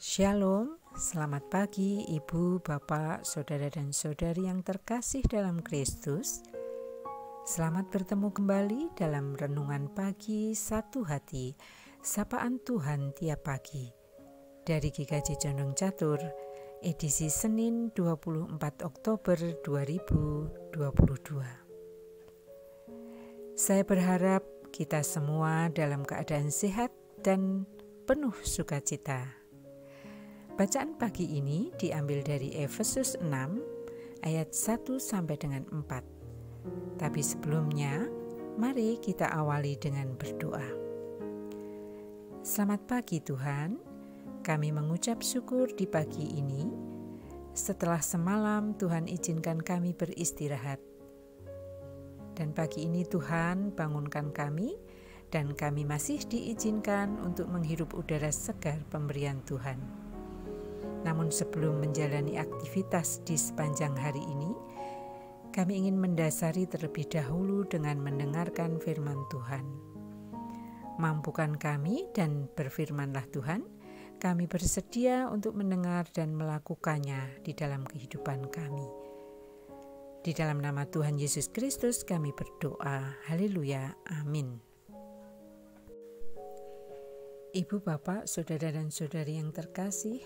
Shalom, selamat pagi Ibu, Bapak, Saudara dan Saudari yang terkasih dalam Kristus. Selamat bertemu kembali dalam Renungan Pagi Satu Hati, Sapaan Tuhan Tiap Pagi. Dari GKJ Condong Catur, edisi Senin 24 Oktober 2022. Saya berharap kita semua dalam keadaan sehat dan penuh sukacita. Bacaan pagi ini diambil dari Efesus 6 ayat 1 sampai dengan 4. Tapi sebelumnya, mari kita awali dengan berdoa. Selamat pagi Tuhan, kami mengucap syukur di pagi ini. Setelah semalam Tuhan izinkan kami beristirahat. Dan pagi ini Tuhan bangunkan kami dan kami masih diizinkan untuk menghirup udara segar pemberian Tuhan. Namun sebelum menjalani aktivitas di sepanjang hari ini, kami ingin mendasari terlebih dahulu dengan mendengarkan firman Tuhan. Mampukan kami dan berfirmanlah Tuhan, kami bersedia untuk mendengar dan melakukannya di dalam kehidupan kami. Di dalam nama Tuhan Yesus Kristus kami berdoa, haleluya, amin. Ibu, Bapak, Saudara dan Saudari yang terkasih,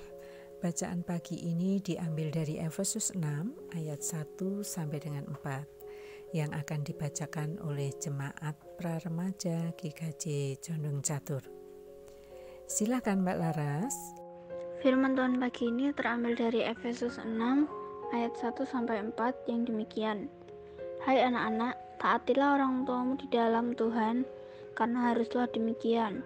bacaan pagi ini diambil dari Efesus 6 ayat 1 sampai dengan 4 yang akan dibacakan oleh Jemaat Praremaja GKJ Condong Catur. Silakan Mbak Laras. Firman Tuhan pagi ini terambil dari Efesus 6 ayat 1 sampai 4 yang demikian. Hai anak-anak, taatilah orang tuamu di dalam Tuhan, karena haruslah demikian.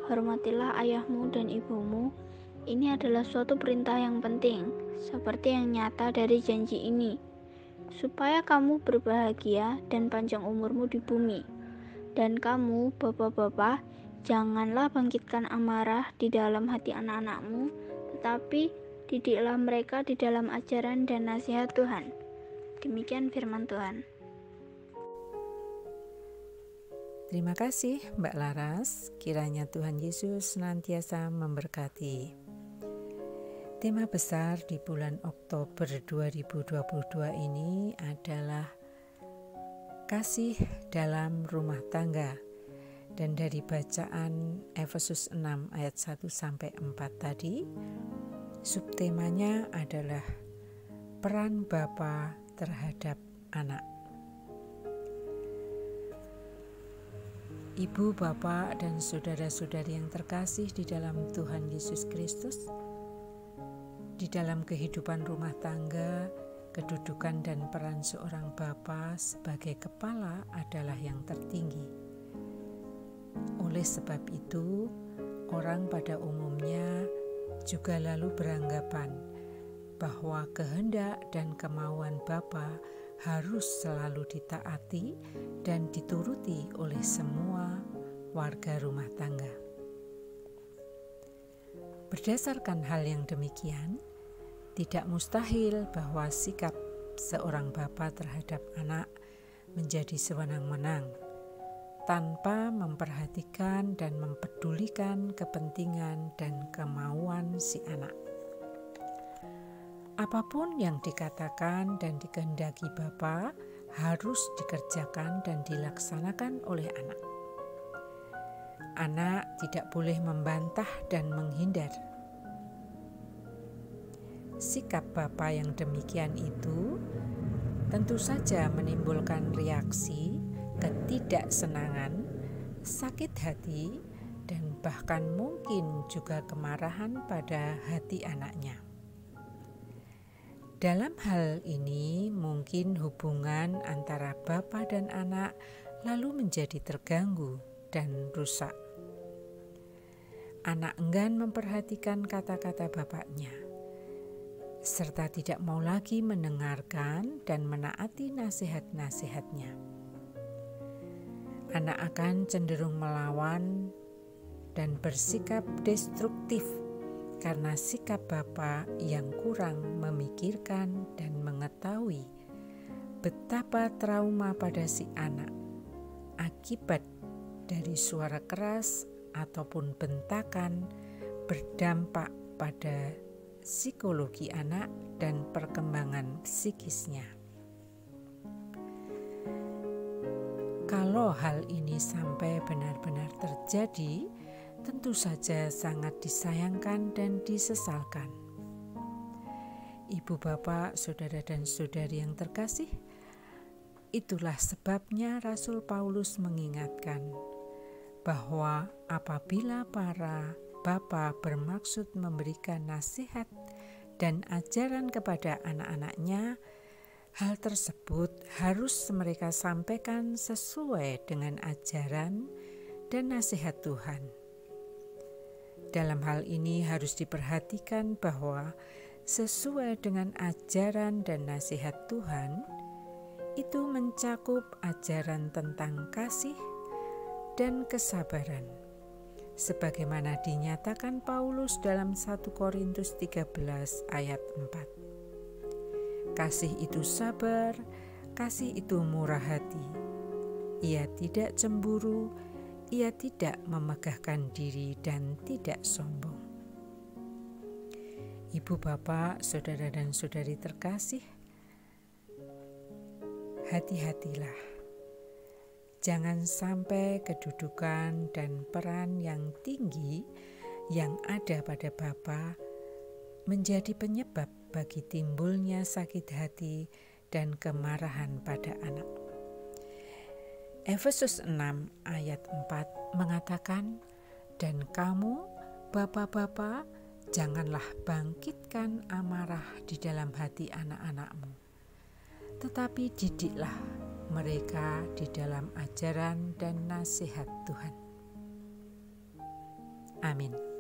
Hormatilah ayahmu dan ibumu. Ini adalah suatu perintah yang penting, seperti yang nyata dari janji ini, supaya kamu berbahagia dan panjang umurmu di bumi. Dan kamu, bapak-bapak, janganlah bangkitkan amarah di dalam hati anak-anakmu, tetapi didiklah mereka di dalam ajaran dan nasihat Tuhan. Demikian firman Tuhan. Terima kasih Mbak Laras, kiranya Tuhan Yesus senantiasa memberkati. Tema besar di bulan Oktober 2022 ini adalah kasih dalam rumah tangga. Dan dari bacaan Efesus 6 ayat 1 sampai 4 tadi, subtemanya adalah peran Bapa terhadap anak. Ibu, Bapak, dan saudara-saudari yang terkasih di dalam Tuhan Yesus Kristus, di dalam kehidupan rumah tangga, kedudukan dan peran seorang bapa sebagai kepala adalah yang tertinggi. Oleh sebab itu, orang pada umumnya juga lalu beranggapan bahwa kehendak dan kemauan bapa harus selalu ditaati dan dituruti oleh semua warga rumah tangga. Berdasarkan hal yang demikian, tidak mustahil bahwa sikap seorang bapa terhadap anak menjadi sewenang-wenang tanpa memperhatikan dan mempedulikan kepentingan dan kemauan si anak. Apapun yang dikatakan dan dikehendaki bapa harus dikerjakan dan dilaksanakan oleh anak. Anak tidak boleh membantah dan menghindar. Sikap bapa yang demikian itu tentu saja menimbulkan reaksi ketidaksenangan, sakit hati, dan bahkan mungkin juga kemarahan pada hati anaknya. Dalam hal ini mungkin hubungan antara bapa dan anak lalu menjadi terganggu dan rusak. Anak enggan memperhatikan kata-kata bapaknya, serta tidak mau lagi mendengarkan dan menaati nasihat-nasihatnya. Anak akan cenderung melawan dan bersikap destruktif karena sikap bapa yang kurang memikirkan dan mengetahui betapa trauma pada si anak akibat dari suara keras ataupun bentakan berdampak pada psikologi anak dan perkembangan psikisnya. Kalau hal ini sampai benar-benar terjadi, tentu saja sangat disayangkan dan disesalkan. Ibu, bapak, saudara dan saudari yang terkasih, itulah sebabnya Rasul Paulus mengingatkan bahwa apabila para bapa bermaksud memberikan nasihat dan ajaran kepada anak-anaknya, hal tersebut harus mereka sampaikan sesuai dengan ajaran dan nasihat Tuhan. Dalam hal ini harus diperhatikan bahwa sesuai dengan ajaran dan nasihat Tuhan, itu mencakup ajaran tentang kasih dan kesabaran, sebagaimana dinyatakan Paulus dalam 1 Korintus 13 ayat 4. Kasih itu sabar, kasih itu murah hati. Ia tidak cemburu, ia tidak memegahkan diri dan tidak sombong. Ibu, bapak, saudara dan saudari terkasih, hati-hatilah. Jangan sampai kedudukan dan peran yang tinggi yang ada pada bapa menjadi penyebab bagi timbulnya sakit hati dan kemarahan pada anak. Efesus 6 ayat 4 mengatakan, "Dan kamu, bapa-bapa, janganlah bangkitkan amarah di dalam hati anak-anakmu, tetapi didiklah mereka di dalam ajaran dan nasihat Tuhan." Amin.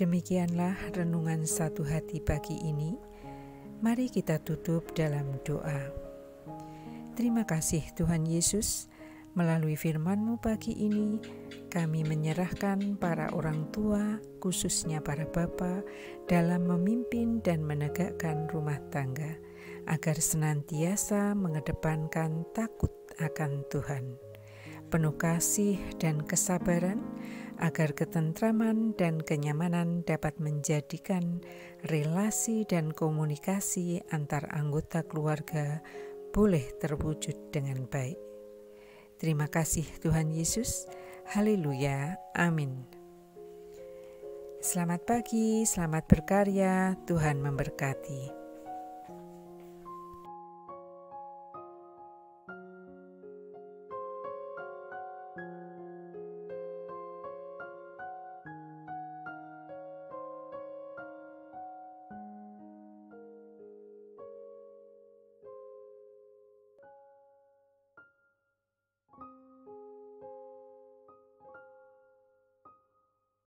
Demikianlah renungan satu hati pagi ini. Mari kita tutup dalam doa. Terima kasih Tuhan Yesus, melalui firman-Mu pagi ini, kami menyerahkan para orang tua, khususnya para bapa, dalam memimpin dan menegakkan rumah tangga, agar senantiasa mengedepankan takut akan Tuhan, penuh kasih dan kesabaran, agar ketentraman dan kenyamanan dapat menjadikan relasi dan komunikasi antar anggota keluarga boleh terwujud dengan baik. Terima kasih Tuhan Yesus. Haleluya. Amin. Selamat pagi, selamat berkarya. Tuhan memberkati.